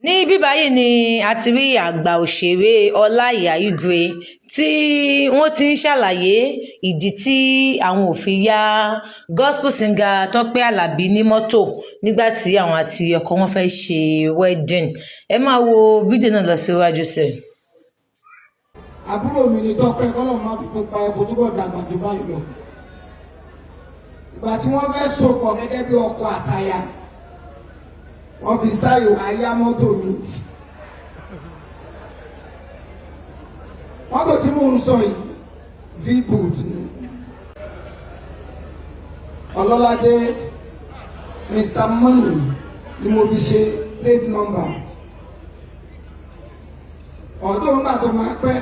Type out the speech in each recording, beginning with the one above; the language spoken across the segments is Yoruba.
Ní bíbáyìí ni a ti rí àgbà òṣèré Olaiya IGWE tí wọ́n ti ń ṣàlàyé ìdí tí àwọn ò fi yá gospel singer Tope Alabi ní mọ́tò nígbà tí àwọn àti ọkọ wọn fẹ́ ṣe wedding. Ẹ máa wo fídíò náà lọ síwájú sí. Àbúrò mi ni Tope kọ́lọ̀ máa fi pupa ẹ̀kọ́ túbọ̀ dàgbà jù báyìí lọ. Ìgbà tí wọ́n fẹ́ sopọ̀ gẹ́gẹ́ bí ọkọ àtaya, wọ́n fi stáyò àyá mọ́tò mi. Mọ́tò tí mò ń sọ yìí V-boot ni. Ọlọ́ládé Mr. Money ni mo fi ṣe plate number. Ọ̀dọ́ ńgbà tó máa pẹ́,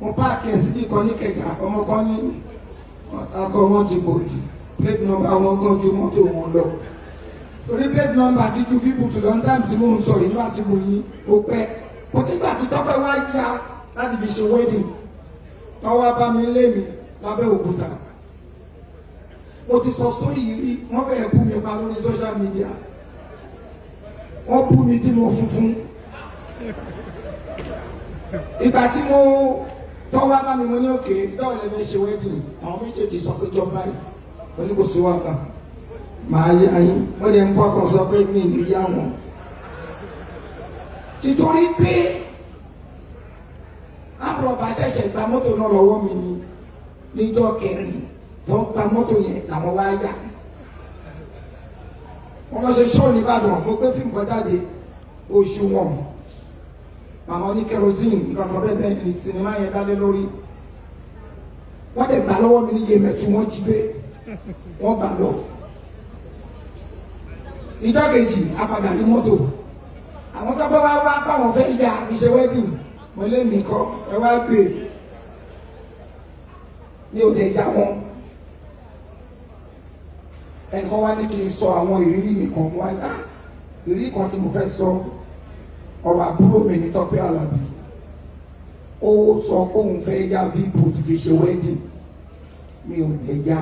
mo páàkì ẹ̀ síbí kan ní Kẹjà, ọmọ kan ní ọkọ̀ wọn ti pọ̀ jù, plate number wọn gan ju mọ́tò wọn lọ. Torí plate number ti ju V-boot lọ ní táìmù tí mò ń sọ yìí nígbà tí mo yí ó pẹ́. Mo ti gbà tí Tope wá já láti fi ṣe wedding, tọ́wọ́ bá mi lé mi lábẹ́ òkúta. Mo ti sọ story yìí rí, wọ́n fẹ́ẹ́ bú mi pa lórí social media. Wọ́n bú mi tí mo funfun. Ìgbà tí mo tọ́wọ́ bá mi mo ní òkè dáwọn lè fẹ́ ṣe wedding, àwọn méjèèjì sọ pé jọba yìí pẹ̀lú kò sí wàhálà. Màá yá yín, wọ́n lè ń fọkàn sọ pé mi ní yá wọn. Títorí pé àbúrọ̀bà ṣẹ̀ṣẹ̀ gba mọ́tò náà lọ́wọ́ mi ní níjọ́ kẹrin tó gba mọ́tò yẹn làwọn wá yá. Wọ́n lọ ṣe ṣọ́ọ̀ ní Ìbàdàn, mo gbé fíìmù kan jáde oṣù wọn. Màmá ní kerosene nǹkan kan bẹ́ẹ̀ bẹ́ẹ̀ ni sinimá yẹn dálé lórí. Wọ́n dẹ̀ gbà lọ́wọ́ mi ní Yemẹtu, wọ́n jí gbé, wọ́n gbà lọ. Ìjọ́ kejì a padà ní mọ́tò. Àwọn tó bá wá báwọn fẹ́ yá mi ṣe wedding, mo lé mi kọ́ ẹ wá gbé. Mi ò dẹ̀ yá wọn. Ẹnìkan wá ní kí n sọ àwọn ìrírí mi kan, wá ní ìrírí kan tí mo fẹ́ sọ. Ọ̀rọ̀ àbúrò mi ní Tope Alabi. Ó sọ pé òun fẹ́ yá V-boot fi ṣe wedding. Mi ò dẹ̀ yá.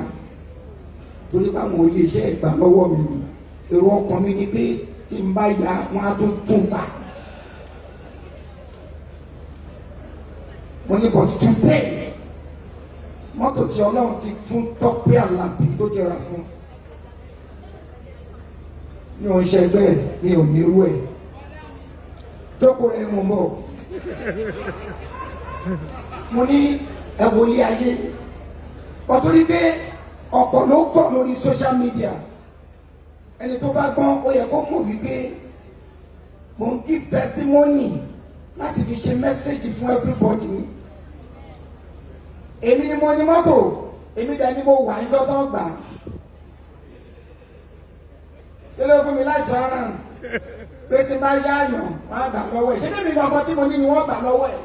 Torí báwọn iléeṣẹ́ ìgbà lọ́wọ́ mi ni. Èrò ọkàn mi ni pé tí n bá yá wọn á tún gbà. Mo ní but today mọ́tò tí Ọlọ́run ti fún Tope Alabi tó jẹrà fún. Mi ò ń ṣẹgbẹ́ mi ò ní irú ẹ̀. Jókòó rẹ̀ mo mọ̀. Mo ní ẹ̀wọ̀lì ayé. Ọ̀tọ́rí pé ọ̀pọ̀ ló kọ̀ lórí social media. Ẹni tó bá gbọ́n ó yẹ kó mọ̀ wípé mo ń give testimony láti fi ṣe message fún everybody. Èmi ni mo ní mọ́tò, èmi dẹ̀ ni mo wà ní dọ́tọ́ gbà. Ṣé ló fún mi láti assurance pé tí n bá yá àyàn wọ́n á gbà lọ́wọ́ ẹ̀? Ṣé bí mi gbọ́ngàn tí mo ní ni wọ́n gbà lọ́wọ́ ẹ̀?